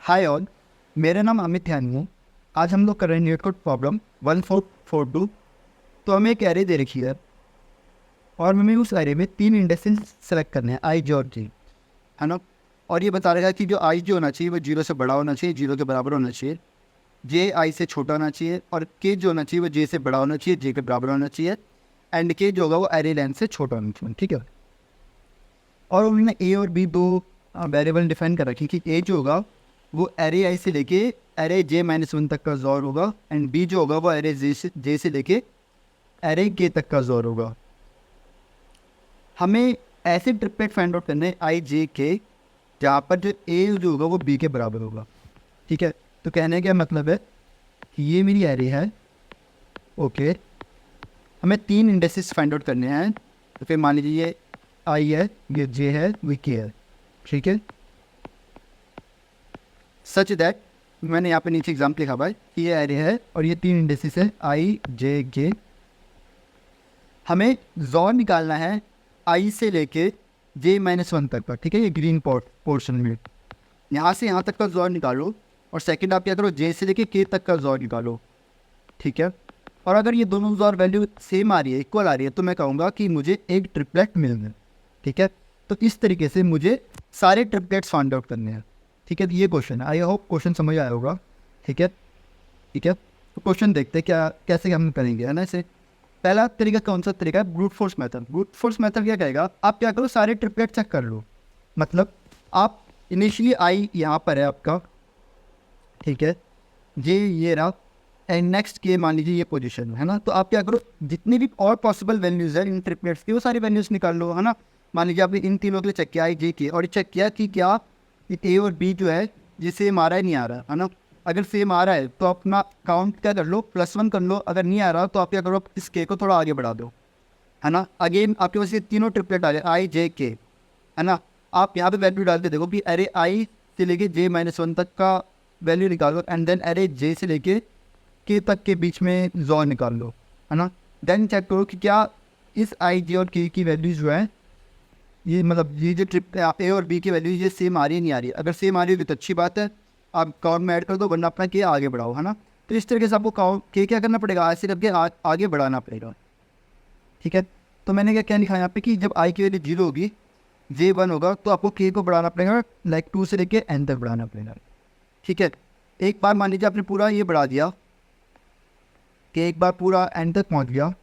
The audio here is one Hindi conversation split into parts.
हाय ऑल, मेरा नाम अमित यानी है। आज हम लोग कर रहे हैं न्यूट कोड प्रॉब्लम 1442। तो हमें एक एरे दे रखी है और हमें उस एरे में 3 इंडेक्सेस सेलेक्ट करने हैं, आई, जे और जे, है ना। और ये बता रहा है कि जो आई जो होना चाहिए वो 0 से बड़ा होना चाहिए, 0 के बराबर होना चाहिए। जे आई से छोटा होना चाहिए और के जो होना चाहिए वो जे से बड़ा होना चाहिए, जे के बराबर होना चाहिए। एंड के जो होगा वो एरे लेंथ से छोटा होना चाहिए, ठीक है। और उन्होंने ए और बी दो वेरिएबल डिफाइन कर रखी कि ए जो होगा वो एरे आई से लेके एरे जे-1 तक का जोर होगा, एंड बी जो होगा वो एरे जे से लेके एरे के तक का जोर होगा। हमें ऐसे ट्रिपलेट फाइंड आउट करने आई जे के जहाँ पर जो ए जो होगा वो बी के बराबर होगा, ठीक है। तो कहने का मतलब है कि ये मेरी एरे है, ओके। हमें 3 इंडेक्सेस फाइंड आउट करने हैं। तो फिर मान लीजिए ये आई है, ये जे है, ये के है, ठीक है। सच दैट मैंने यहाँ पे नीचे एग्जाम्पल लिखा हुआ है कि ये एरे है और ये 3 इंडेक्सेस है आई जे के। हमें जोर निकालना है आई से लेके जे-1 तक का, ठीक है। ये ग्रीन पोर्शन में यहाँ से यहाँ तक का जोर निकालो, और सेकंड आप क्या करो, जे से लेके के तक का जोर निकालो, ठीक है। और अगर ये दोनों जोर वैल्यू सेम आ रही है, इक्वल आ रही है, तो मैं कहूँगा कि मुझे एक ट्रिपलेट मिल गया, ठीक है। तो इस तरीके से मुझे सारे ट्रिपलेट्स फाइंड आउट करने हैं, ठीक है। तो ये क्वेश्चन है, आई होप क्वेश्चन समझ आया होगा, ठीक है, ठीक है। तो क्वेश्चन देखते हैं क्या कैसे हम करेंगे, है ना। इसे पहला तरीका कौन सा तरीका है, brute force method. Brute force method क्या कहेगा, आप क्या करो, सारे ट्रिपलेट चेक कर लो। मतलब आप इनिशियली आई यहाँ पर है आपका, ठीक है, ये रहा, एंड नेक्स्ट के मान लीजिए ये पोजीशन है ना। तो आप क्या करो, जितनी भी और पॉसिबल वैल्यूज़ है इन ट्रिपलेट्स की वो सारी वैल्यूज़ निकाल लो, है ना। मान लीजिए आपने इन तीनों के लिए चेक किया, आई जे की, और चेक किया कि क्या ए और बी जो है ये सेम आ रहा है नहीं आ रहा है ना। अगर सेम आ रहा है तो अपना काउंट क्या कर लो, +1 कर लो। अगर नहीं आ रहा तो आप क्या करो, इस के को थोड़ा आगे बढ़ा दो, है ना। अगेन आपके पास ये तीनों ट्रिपलेट आ जाए, आई जे के, है ना। आप यहाँ पे वैल्यू डाल के देखो कि अरे आई से लेके जे-1 तक का वैल्यू निकालो, एंड देन अरे जे से लेके के तक के बीच में जोर निकाल लो, है ना। देन चेक करो कि क्या इस आई जे और के की वैल्यूज जो है, ये मतलब ये जो ट्रिप ए और बी की वैल्यू ये सेम आ रही है नहीं आ रही है। अगर सेम आ रही है तो अच्छी बात है, आप काउंट में ऐड कर दो, वरना अपना के आगे बढ़ाओ, है ना। तो इस तरीके से आपको काउंट के क्या करना पड़ेगा, आज से करके आगे बढ़ाना पड़ेगा, ठीक है। तो मैंने क्या क्या लिखा है यहाँ पे कि जब आई की वैल्यू 0 होगी, जे-1 होगा, तो आपको के को बढ़ाना पड़ेगा, लाइक 2 से लेके एन तक बढ़ाना पड़ेगा, ठीक है। एक बार मान लीजिए आपने पूरा ये बढ़ा दिया कि एक बार पूरा एंड तक पहुंच गया,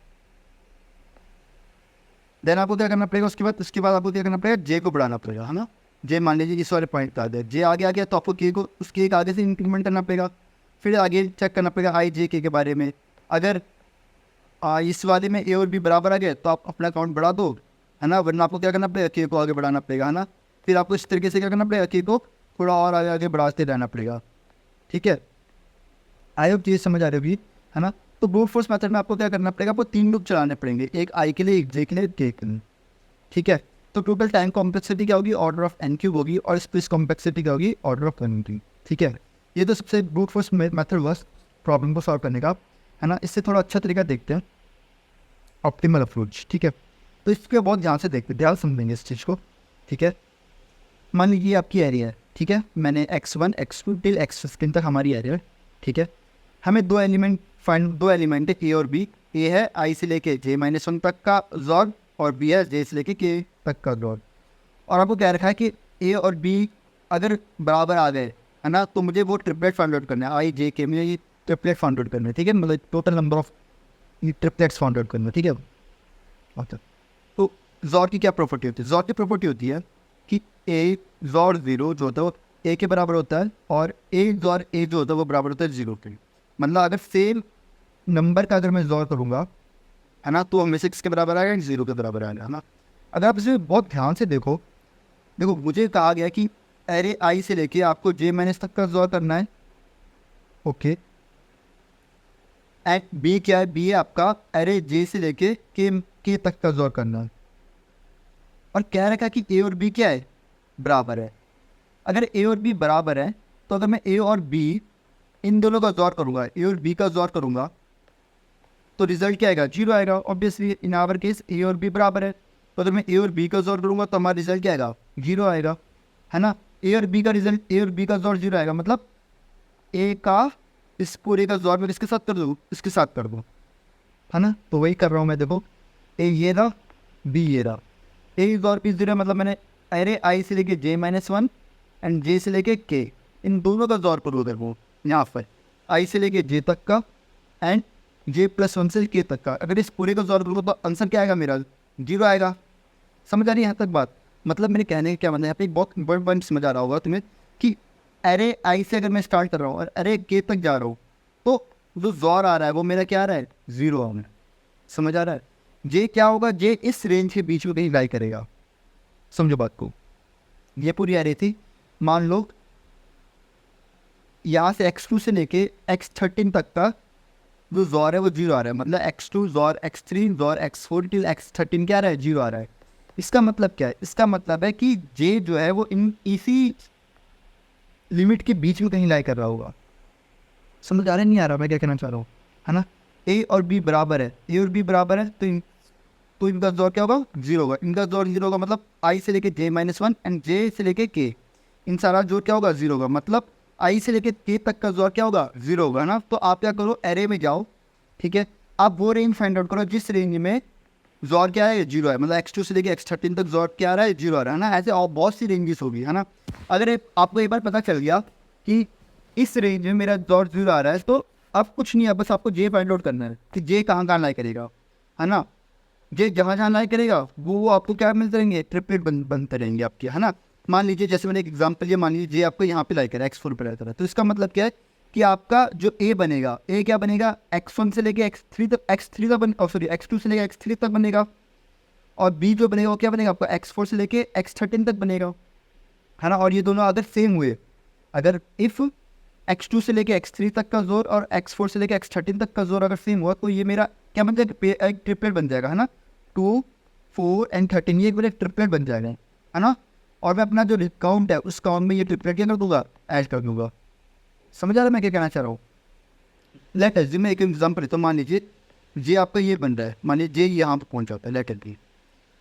देन आपको क्या करना पड़ेगा, उसके बाद आपको क्या करना पड़ेगा, जे को बढ़ाना पड़ेगा, है ना। जे मान लीजिए इस वाले पॉइंट पे आ गया, जे आगे आ गया, तो आपको के को उसके एक आगे से इंक्रीमेंट करना पड़ेगा। फिर आगे चेक करना पड़ेगा आई जे के बारे में। अगर इस वाले में ए और बी बराबर आ गए तो आप अपना अकाउंट बढ़ा दो, है ना, वरना आपको क्या करना पड़ेगा, के को आगे बढ़ाना पड़ेगा, है ना। फिर आपको इस तरीके से क्या करना पड़ेगा, के को थोड़ा और आगे आगे बढ़ाते रहना पड़ेगा, ठीक है। आई होप चीज़ समझ आ रही होगी, है ना। तो ब्रूट फोर्स मेथड में आपको क्या करना पड़ेगा, आपको 3 लूप चलाने पड़ेंगे, एक आई के लिए, एक जे के लिए, एक के लिए, ठीक है। तो टोटल टाइम कॉम्प्लेक्सिटी क्या होगी, ऑर्डर ऑफ n क्यूब होगी, और स्पेस कॉम्प्लेक्सिटी क्या होगी, ऑर्डर ऑफ 1 ठीक है। ये तो सबसे ब्रूट फोर्स मेथड हुआ प्रॉब्लम को सॉल्व करने का, है ना। इससे थोड़ा अच्छा तरीका देखते हैं, ऑप्टिमल अप्रोच, ठीक है। तो इसके बहुत ध्यान से देखते हैं, ध्यान समझेंगे इस चीज़ को, ठीक है। मान लीजिए आपकी एरिया है, ठीक है। मैंने x1 x2 टिल x15 तक हमारी एरिया है, ठीक है। हमें दो एलिमेंट है, ए और बी। ए है आई से लेके जे-1 तक का जोर, और बी है जे से लेके के तक का जोर। और आपको क्या रखा है कि ए और बी अगर बराबर आ गए, है ना, तो मुझे वो ट्रिपलेट फाइंड आउट करना है, आई जे के मुझे ये ट्रिपलेट फाइंड आउट करना है, ठीक है। मतलब टोटल नंबर ऑफ ये ट्रिपलेट्स फाइंड आउट करना है, ठीक है। अच्छा, तो जोर की क्या प्रॉपर्टी होती है, जोर की प्रॉपर्टी होती है कि ए जोर 0 जो होता है वो ए के बराबर होता है, और ए जोर ए जो होता है वो बराबर होता है 0 के। मतलब अगर सेम नंबर का अगर मैं जोर करूँगा, है ना, तो हमेशा किसके बराबर आएगा, 0 के बराबर आएगा, है ना। अगर आप इसे बहुत ध्यान से देखो, मुझे कहा गया कि एरे आई से लेके आपको जे-1 तक का जोर करना है, ओके। एंड बी क्या है, बी है आपका एरे जे से लेके के तक का जोर करना है। और कह रखा है कि ए और बी क्या है, बराबर है। अगर ए और बी बराबर है, तो अगर मैं ए और बी इन दोनों का जोर करूँगा, ए और बी का जोर करूँगा, तो रिजल्ट क्या आएगा, 0 आएगा। ऑब्वियसली इन आवर केस ए और बी बराबर है, तो अगर मैं ए और बी का जोर करूँगा तो हमारा रिजल्ट क्या आएगा, 0 आएगा, है ना। ए और बी का रिजल्ट, ए और बी का जोड़ जीरो आएगा, मतलब ए का इस पूरे का जोड़ मैं किसके साथ कर दूँ, इसके साथ कर दूँ, है ना। तो वही कर रहा हूँ मैं, देखो ए ये रहा, बी ये रहा, ए और बी जीरो, मतलब मैंने अरे आई से लेके जे माइनस वन एंड जे से लेके के, इन दोनों का जोड़ करूँ देखो यहाँ पर, आई से लेके जे तक का एंड जे प्लस वन से के तक का। अगर इस पूरे का जोड़ करूँ तो आंसर क्या आएगा मेरा, जीरो आएगा। समझ आ रही है यहाँ तक बात, मतलब मेरे कहने का क्या मतलब, यहाँ पे एक बहुत इंपॉर्टेंट पॉइंट समझ आ रहा होगा तुम्हें कि अरे आई से अगर मैं स्टार्ट कर रहा हूँ और अरे के तक जा रहा हूँ, तो जो जोर आ रहा है वो मेरा क्या आ रहा है, जीरो आ रहा है। समझ आ रहा है, जे क्या होगा, जे इस रेंज के बीच में कहीं लाई करेगा। समझो बात को, ये पूरी आ रही थी। मान लो यहाँ से x2 से लेके x13 तक का जो जोर है वो जीरो आ रहा है, मतलब x2 जोर x3 जोर x4 टिल x13 क्या आ रहा है, जीरो आ रहा है। इसका मतलब क्या है, इसका मतलब है कि जे जो है वो इन इसी लिमिट के बीच में कहीं लाई कर रहा होगा। समझ आ रहा है, नहीं आ रहा मैं क्या कहना चाह रहा हूँ, है ना। ए और बी बराबर है, ए और बी बराबर है, तो इनका जोर क्या होगा, जीरो होगा। इनका जोर जीरो होगा, मतलब आई से लेके जे माइनस वन एंड जे से लेके के, इन सारा जोर क्या होगा, जीरो होगा। मतलब आई से लेके के तक का जोर क्या होगा, जीरो होगा ना। तो आप क्या करो, एरे में जाओ, ठीक है, आप वो रेंज फाइंड आउट करो जिस रेंज में जोर क्या है, जीरो है, मतलब x2 से लेके x13 तक जोर क्या आ रहा है, जीरो आ रहा है ना। ऐसे और बहुत सी रेंजेस होगी, है ना। अगर आपको एक बार पता चल गया कि इस रेंज में मेरा जोर जीरो आ रहा है, तो अब कुछ नहीं है, बस आपको जे फाइंड आउट करना है कि जे कहाँ कहाँ लाई करेगा, है ना। जे जहाँ जहाँ लाई करेगा वो आपको क्या मिलते रहेंगे, ट्रिपलेट बनते रहेंगे आपके, है ना। मान लीजिए जैसे मैंने एक एग्जांपल लिया, मान लीजिए जे आपको यहाँ पे लाई करा x4 पे लाई करा, तो इसका मतलब क्या है कि आपका जो ए बनेगा, ए क्या बनेगा, x1 से लेके x3 तक, x3 तक बन, सॉरी x2 से लेके x3 तक बनेगा। और बी जो बनेगा वो क्या बनेगा आपका, x4 से लेके x13 तक बनेगा, है ना। और ये दोनों अगर सेम हुए, अगर इफ़ x2 से लेके x3 तक का जोर और x4 से लेके x13 तक का जोर अगर सेम हुआ, तो ये मेरा क्या बन जाएगा, एक ट्रिपलेट बन जाएगा, है ना। 2, 4 एंड 13, ये एक मेरा ट्रिपलेट बन जाएगा, है ना। और मैं अपना जो काउंट है उस काउंट में ये ट्रिपलेट क्या कर दूंगा, ऐड कर दूंगा। समझ आ रहा है मैं क्या कहना चाह रहा हूँ। लेट अस मैं एक एग्जाम्पल तो मान लीजिए जे आपका ये बन रहा है, मान लीजिए जे यहाँ पर पहुँच जाता है, लेट अस बी,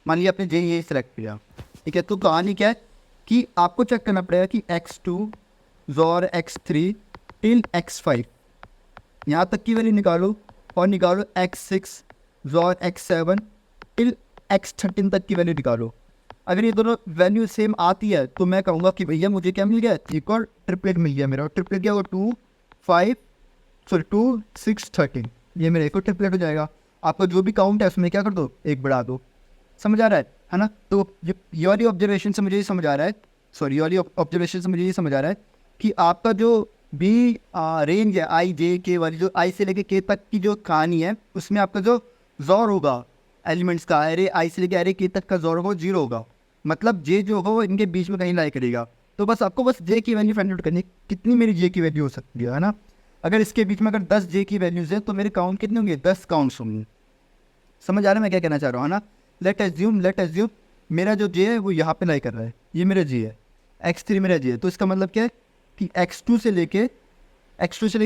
मान लीजिए आपने जे ये सेलेक्ट किया, ठीक है। तो कहानी क्या है कि आपको चेक करना पड़ेगा कि x2 जोर x3 टिल x5 यहाँ तक की वैल्यू निकालो, और निकालो x6 जोर x7 टिल x13 तक की वैल्यू निकालो। अगर ये दोनों वैल्यू सेम आती है तो मैं कहूँगा कि भैया मुझे क्या मिल गया, एक और ट्रिपलेट मिल गया मेरा। ट्रिपलेट क्या होगा, 2, 5, सॉरी 2, 6, 13, ये मेरा एक और ट्रिपलेट हो जाएगा। आपका जो भी काउंट है उसमें क्या कर दो, एक बढ़ा दो। समझ आ रहा है ना। तो ये वाली ऑब्जर्वेशन से मुझे ये समझ आ रहा है, सॉरी ये वाली ऑब्जर्वेशन से मुझे ये समझ आ रहा है कि आपका जो भी रेंज है आई जे के वाली, जो आई से लेके के तक की जो कहानी है, उसमें आपका जो जोर होगा एलिमेंट्स का, अरे आई से लेके अरे के तक का जोर होगा जीरो होगा, मतलब जे जो होगा वो इनके बीच में कहीं लाई करेगा। तो बस आपको बस जे की वैल्यू फाइंड आउट करनी है, कितनी मेरी जे की वैल्यू हो सकती है ना। अगर इसके बीच में अगर 10 जे की वैल्यूज़ है तो मेरे काउंट कितने होंगे, 10 काउंट्स होंगे। समझ आ रहा है मैं क्या कहना चाह रहा हूँ, है ना। लेट एज्यूम मेरा जो जे है वो यहाँ पे लाई कर रहा है, ये मेरा जे है, x3 मेरा जे है। तो इसका मतलब क्या है कि x2 से लेके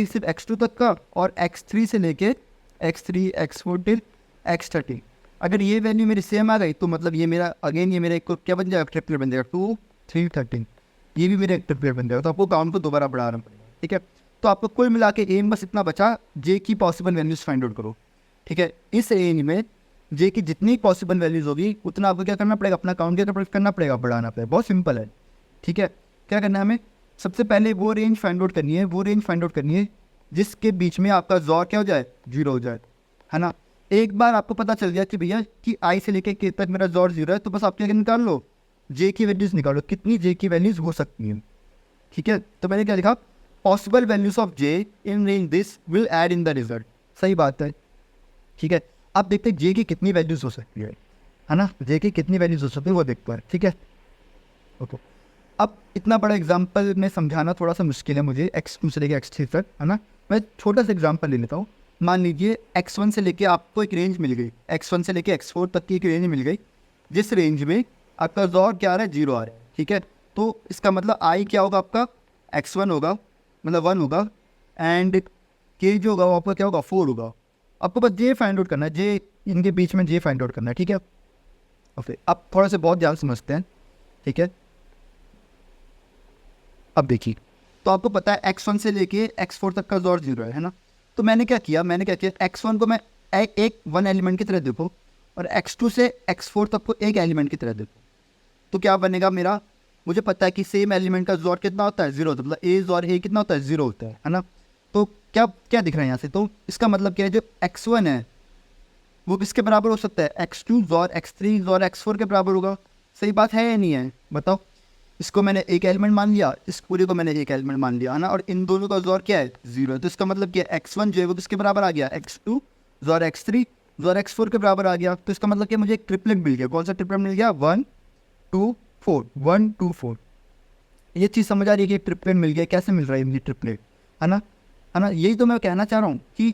सिर्फ x2 तक का, और x3 से लेके x3 x4 टिल x13, अगर ये वैल्यू मेरी सेम आ गई तो मतलब ये मेरा अगेन ये मेरा एक क्या बन जाएगा, ट्रिपलेट बन जाएगा। 2, 3, 13, ये भी मेरा एक ट्रिपलेट बन जाएगा। तो आपको काउंट को दोबारा बढ़ाना पड़ेगा, ठीक है। तो आपको कुल मिला के एम बस इतना बचा, जे की पॉसिबल वैल्यूज़ फाइंड आउट करो, ठीक है। इस रेंज में जे की जितनी पॉसिबल वैल्यूज़ होगी उतना आपको क्या करना पड़ेगा, अपना काउंट क्या करना पड़ेगा, बढ़ाना पड़ेगा। बहुत सिंपल है, ठीक है। क्या करना है हमें, सबसे पहले वो रेंज फाइंड आउट करनी है, जिसके बीच में आपका जोर क्या हो जाए, जीरो हो जाए, है ना। एक बार आपको पता चल गया कि भैया कि आई से लेके के तक मेरा जोर जीरो है, तो बस आप क्या निकाल लो, जे की वैल्यूज़ निकालो, कितनी जे की वैल्यूज़ हो सकती हैं, ठीक है। तो मैंने क्या लिखा, possible values of J in range this will add in the result. सही बात है, ठीक है। अब देखते हैं जे की कितनी वैल्यूज हो सकती है ना, जे की कितनी वैल्यूज हो सकती है वो देखते हैं, ठीक है। ओके, अब इतना बड़ा एग्जाम्पल में समझाना थोड़ा सा मुश्किल है मुझे, x2 से लेके x3 तक, है ना। मैं छोटा सा एग्जाम्पल ले लेता हूँ। मान लीजिए x1 से लेके आपको एक रेंज मिल गई, x1 से लेके x4 तक की एक रेंज मिल गई, जिस रेंज में आपका जोर क्या आ रहा है, जीरो आ रहा है, ठीक है। तो इसका मतलब आई क्या होगा, आपका x1 होगा, मतलब 1 होगा, एंड के जो होगा वो आपका क्या होगा, 4 होगा। आपको बस जे फाइंड आउट करना है, जे इनके बीच में जे फाइंड आउट करना है, ठीक है। ओके, अब थोड़ा से बहुत ध्यान समझते हैं, ठीक है। अब देखिए, तो आपको पता है x1 से लेके x4 तक का जोर 0 है ना। तो मैंने क्या किया x1 को मैं एक वन एलिमेंट की तरह देखो और x2 से x4 तक को एक एलिमेंट की तरह देखो। तो क्या बनेगा मेरा, मुझे पता है कि सेम एलिमेंट का जोर कितना होता है, 0 होता है, मतलब ए जोर ए कितना होता है, 0 होता है ना। तो क्या क्या दिख रहा है यहाँ से, तो इसका मतलब क्या है, जो x1 है वो किसके बराबर हो सकता है, x2 जोर x3 जोर x4 के बराबर होगा। सही बात है या नहीं है, बताओ। इसको मैंने एक एलिमेंट मान लिया, इस पूरे को मैंने एक एलिमेंट मान लिया है ना, और इन दोनों का जोर क्या है, 0 है। तो इसका मतलब क्या है, x1 जो है वो किसके बराबर आ गया, x2 जोर x3 जोर x4 के बराबर आ गया। तो इसका मतलब क्या, मुझे एक ट्रिपलेट मिल गया। कौन सा ट्रिपलेट मिल गया, 1 2 4 1 2 4। ये चीज़ समझ आ रही है कि ट्रिपलेट मिल गया। कैसे मिल रहा है मुझे ट्रिपलेट, है ना। यही तो मैं कहना चाह रहा हूँ कि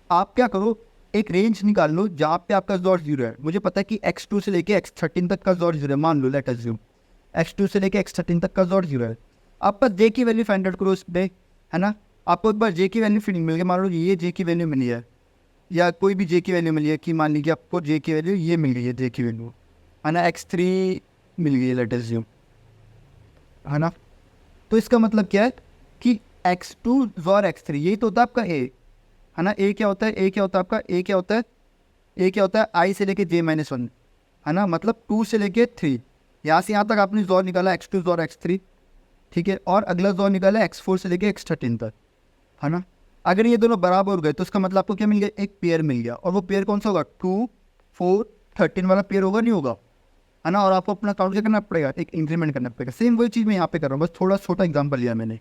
आप क्या करो, एक रेंज निकाल लो जहाँ पे आपका जोर 0 है। मुझे पता है कि x2 से लेके x13 तक का जोर 0 है, मान लो, लेट अज्यूम x2 से लेके x13 तक का जोर 0 है। आप बस j की वैल्यू फाइंड आउट करो उस पर, है ना। आपको एक बार j की वैल्यू फिर मिल गई, मान लो ये j की वैल्यू मिली है, या कोई भी j की वैल्यू मिली है, कि मान लीजिए आपको j की वैल्यू ये मिल गई है, j की वैल्यू, है ना, x3 मिल गई है, लेट अज्यूम, है ना। तो इसका मतलब क्या है कि x2 जोर x3 यही तो होता है आपका a, है ना। a क्या होता है, a क्या होता है आपका, a क्या होता है, a क्या होता है, i से लेके j-1, है ना, मतलब 2 से लेके 3। यहाँ से यहाँ तक आपने जोर निकाला x2 जोर x3, ठीक है, और अगला जोर निकाला x4 से लेके x13 तक, है ना। अगर ये दोनों बराबर हो गए तो इसका मतलब आपको क्या मिल गया, एक पेयर मिल गया। और वो पेयर कौन सा होगा, 2 4 13 वाला पेयर होगा, नहीं होगा, है ना। और आपको अपना काउंट क्या करना पड़ेगा, एक इंक्रीमेंट करना पड़ेगा। सेम वही चीज़ मैं यहाँ पे कर रहा हूँ, बस थोड़ा छोटा एग्जाम्पल लिया मैंने,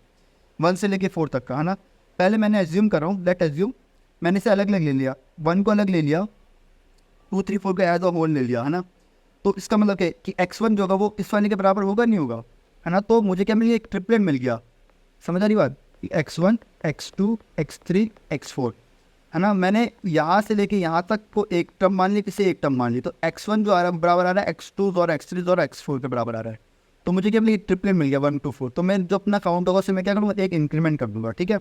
1 से लेके 4 तक का, है ना। पहले मैंने एज्यूम कर रहा हूँ, लेट एज्यूम मैंने इसे अलग अलग ले लिया, 1 को अलग ले लिया, 2 3 4 को एज अ होल ले लिया, है ना। तो इसका मतलब क्या है कि x1 जो होगा वो इस वाले के बराबर होगा, नहीं होगा, है ना। तो मुझे क्या मिल गया, एक ट्रिपलेट मिल गया। समझ आ रही बात, x1 x2 x3 x4, है ना। मैंने यहाँ से लेके यहाँ तक को एक टर्म मान ली, किसी एक टर्म मान ली, तो x1 जो आ रहा है बराबर आ रहा है x2 और x3 और x4 के बराबर आ रहा है। तो मुझे क्या मिल गया, ट्रिपलेट मिल गया 1 2 4। तो मैं जो अपना काउंट होगा उसे मैं क्या करूँगा, एक इंक्रीमेंट कर दूंगा, ठीक है।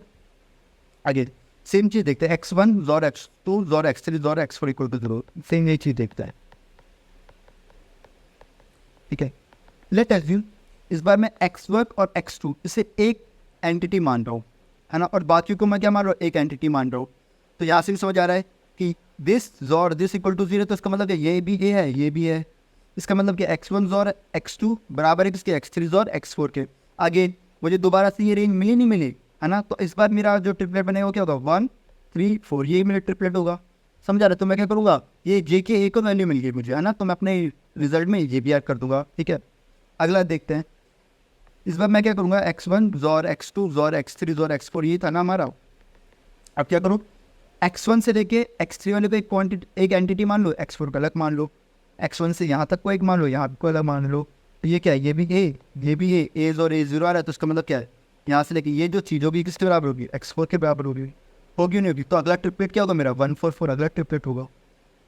आगे सेम चीज़ देखते हैं, x1 जोर x2 जोर x3 जोर x4 इक्वल टू 0, सेम यही चीज़ देखता है, ठीक है। लेट अज्यूम इस बार मैं x1 और x2 इसे एक एंटिटी मान रहा हूँ, है ना, और बाकी को मैं क्या मान रहा हूँ, एक एंटिटी मान रहा हूँ। तो यहाँ से भी समझ आ रहा है कि दिस जोर दिस इक्वल टू 0, तो इसका मतलब ये भी ए है, ये भी है। इसका मतलब कि x1 जोर x2 बराबर है किसके, x3 जोर x4 के। आगे मुझे दोबारा से ये रेंज मिली नहीं मिली, है ना। तो इस बार मेरा जो ट्रिपलेट बनेगा क्या होगा, 1 3 4, ये मेरा ट्रिपलेट होगा। समझा रहे, तो मैं क्या करूँगा, ये जे के ए को वैल्यू मिल गई मुझे, है ना, तो मैं अपने रिजल्ट में ये भी ऐड कर दूंगा, ठीक है। अगला देखते हैं, इस बार मैं क्या करूँगा, x1 जोर x2 जोर x3 जोर x4, ये था ना हमारा। अब क्या करूँ, x1 से लेके x3 वाले को एक क्वांटिटी एक एंटिटी मान लो, x4 का अलग मान लो, x1 से यहाँ तक को एक मान लो, यहाँ को अलग मान लो। तो ये क्या है, ये भी a, ये भी a और a 0 आ रहा है। तो इसका मतलब क्या है, यहाँ से लेके ये जो चीज़ होगी किसके बराबर होगी, x4 के बराबर होगी नहीं होगी। तो अगला ट्रिपलेट क्या होगा मेरा, 1 4 4 अगला ट्रिपलेट होगा।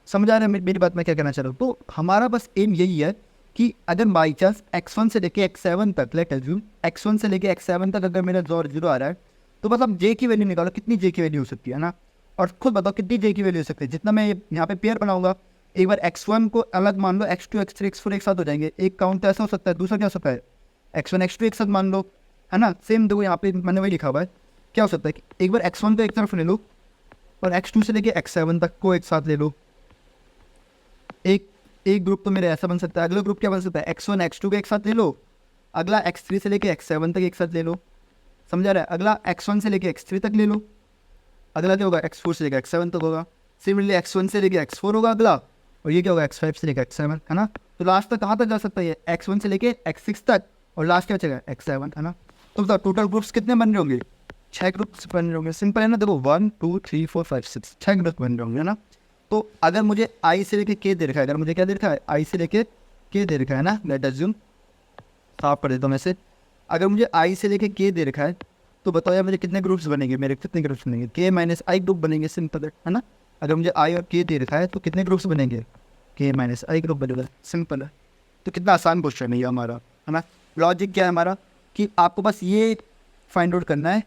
समझ आ रहा है मेरी बात, मैं क्या कहना चाह रहा हूँ। तो हमारा बस एम यही है कि अगर बाई चांस x1 से लेके x7 तक, लेट अज्यूम x1 से लेके x7 तक अगर मेरा जोर 0 आ रहा है, तो मतलब j की वैल्यू निकालो, कितनी j की वैल्यू हो सकती है ना। और खुद बताओ कितनी j की वैल्यू हो सकती है। जितना मैं यहाँ पे पेयर बनाऊंगा, एक बार x1 को अलग मान लो, x2 x3 x4 एक साथ हो जाएंगे। एक काउंट ऐसा हो सकता है, दूसरा क्या हो सकता है, x1 x2 एक साथ मान लो, है ना। सेम देखो यहाँ पे मैंने वही लिखा हुआ है। क्या हो सकता है कि एक बार x1 को एक तरफ ले लो और x2 से लेके x7 तक को एक साथ ले लो। एक ग्रुप तो मेरे ऐसा बन सकता है। अगला ग्रुप क्या बन सकता है, x1 x2 को एक साथ ले लो, अगला x3 से लेके x7 तक एक साथ ले लो। समझा रहा है, अगला x1 से लेके x3 तक ले लो, अगला क्या होगा, x4 से लेके x7 तक होगा। सिमिलरली x1 से लेके x4 होगा अगला, और ये क्या होगा, x5 से लेके x7, है ना। तो लास्ट तक कहाँ तक जा सकता है, x1 से लेके x6 तक, और लास्ट क्या बचेगा, x7, है ना। तो बताओ टोटल ग्रुप्स कितने बन रहे होंगे, 6 ग्रुप्स बन रहे होंगे। सिंपल है ना, देखो 1 2 3 4 5 6 6 ग्रुप बन रहे होंगे, है ना। तो अगर मुझे आई से लेके के दे रखा है, अगर मुझे क्या दे रखा है, आई से लेके के दे रखा है ना, लेट अज्यूम साफ कर देता हूँ मैं से। अगर मुझे आई से लेके के दे रखा है, तो बताओ यार मुझे कितने ग्रुप्स बनेंगे, मेरे कितने ग्रुप्स बनेंगे, के माइनस आई ग्रुप बनेंगे, सिंपल है ना। अगर मुझे आई और के दे रखा है तो कितने ग्रुप्स बनेंगे, के माइनस आई ग्रुप बनेगा, सिंपल है। तो कितना आसान क्वेश्चन है ये हमारा, है ना। लॉजिक क्या है हमारा, कि आपको बस ये फाइंड आउट करना है,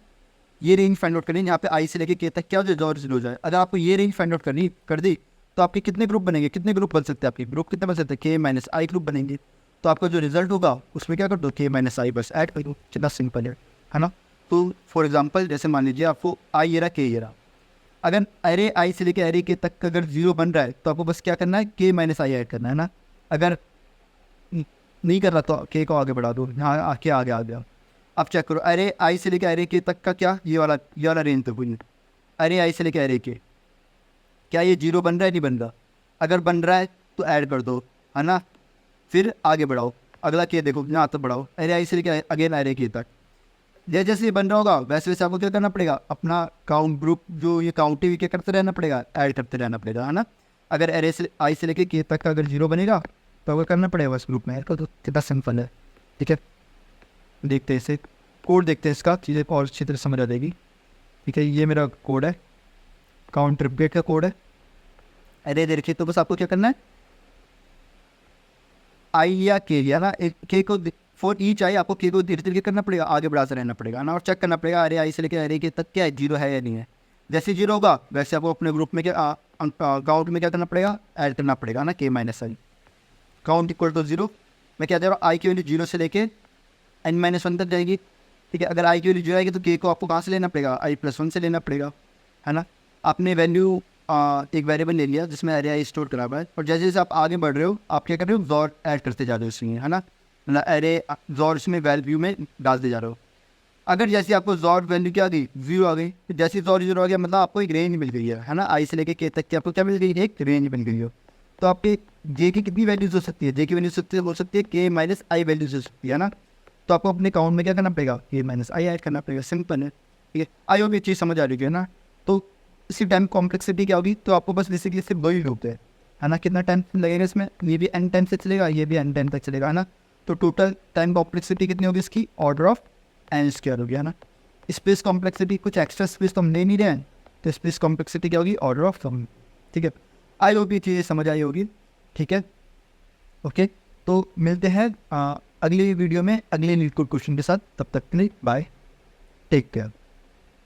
ये रेंज फाइंड आउट करनी है, यहाँ पे आई से लेके के तक क्या हो जाए, जोर हो जाए। अगर आपको ये रेंज फाइंड आउट करनी कर दी, तो आपके कितने ग्रुप बनेंगे, कितने ग्रुप बन सकते हैं आपके, ग्रुप कितने बन सकते हैं, के माइनस आई ग्रुप बनेंगे। तो आपका जो रिजल्ट होगा उसमें क्या कर दो, के माइनस आई बस ऐड कर दो, कितना सिंपल है। है ना। तो फॉर एग्जांपल जैसे मान लीजिए आपको आई ये रहा के ये रहा, अगर अरे आई से लेके अरे के तक का अगर 0 बन रहा है तो आपको बस क्या करना है, के माइनस आई ऐड करना है ना। अगर नहीं कर रहा तो के को आगे बढ़ा दो, यहाँ आके आगे आ गया। अब चेक करो अरे आई से लेके अरे के तक का क्या ये वाला रेंज तो कोई अरे आई से लेके अरे के, क्या ये 0 बन रहा है नहीं बन रहा, अगर बन रहा है तो ऐड कर दो, है ना। फिर आगे बढ़ाओ, अगला के देखो यहाँ तक बढ़ाओ, अरे आई से लेके अगेन अरे के तक। जैसे जैसे ये बन रहा होगा वैसे वैसे आपको क्या करना पड़ेगा, अपना काउंट ग्रुप जो ये काउंटिंग क्या करते रहना पड़ेगा, ऐड करते रहना पड़ेगा, है ना। अगर अरे से आई से लेके के तक का अगर 0 बनेगा तो अगर करना पड़ेगा इस ग्रुप में ऐड कर दो, कितना सिंपल है। ठीक है, देखते हैं इसे कोड, देखते हैं इसका, चीज़ें और अच्छी तरह समझ आ जाएगी। ठीक है, ये मेरा कोड है, काउंट ट्रिपलेट का कोड है। अरे देखिए तो बस आपको क्या करना है, आई या के या ना, एक के को फॉर ईच आई आपको के को धीरे धीरे करना पड़ेगा, आगे बढ़ाते रहना पड़ेगा ना, और चेक करना पड़ेगा अरे आई से लेकर अरे के तक क्या है, 0 है या नहीं है। जैसे 0 होगा वैसे आपको अपने ग्रुप में क्या काउंट में क्या करना पड़ेगा, ऐड करना पड़ेगा ना, के minus I count equal to 0। मैं क्या दे रहा हूँ, आई की वैल्यू 0 से लेके n-1 तक जाएगी। ठीक है, अगर आई की वैल्यू 0 आएगी तो के को आपको कहाँ से लेना पड़ेगा, i+1 से लेना पड़ेगा, है ना। आपने वैल्यू एक वेरिएबल ले लिया जिसमें अरे आई स्टोर करा हुआ है, और जैसे जैसे आप आगे बढ़ रहे हो आप क्या कर रहे हो, जॉर ऐड करते जा रहे हो इसमें, है ना, मतलब अरे जॉर इसमें वैल्यू में डालते जा रहे हो। अगर जैसे आपको जॉर वैल्यू क्या आ गई, 0 आ गई, तो जैसे जॉर 0 आ गया मतलब आपको एक रेंज मिल गई है ना, आई से लेके के तक की आपको क्या मिल गई, एक रेंज बन गई हो। तो आपके जे की कितनी वैल्यूज हो सकती है, जे की वैल्यू हो सकती है के माइनस आई वैल्यूज हो सकती है ना। तो आपको अपने काउंट में क्या करना पड़ेगा, के माइनस आई ऐड करना पड़ेगा, सिंपल है। ठीक है, आई होप ये चीज़ समझ आ रही है ना। तो इसी टाइम कॉम्प्लेक्सिटी क्या होगी, तो आपको बस बेसिकली सिर्फ 2 ही लूप है ना। कितना टाइम लगेगा इसमें, ये भी n टाइम से चलेगा, ये भी n टाइम तक चलेगा, है ना। तो टोटल टाइम कॉम्प्लेक्सिटी कितनी होगी इसकी, ऑर्डर ऑफ n² होगी, है ना। स्पेस कॉम्प्लेक्सिटी कुछ एक्स्ट्रा स्पेस तो हम ले नहीं रहे हैं, तो स्पेस कॉम्प्लेक्सिटी क्या होगी, ऑर्डर ऑफ सम। ठीक है, आई होप ये चीज़ें समझ आई होगी। ठीक है, ओके, तो मिलते हैं अगली वीडियो में अगले नीट कोड क्वेश्चन के साथ, तब तक के लिए बाय, टेक केयर।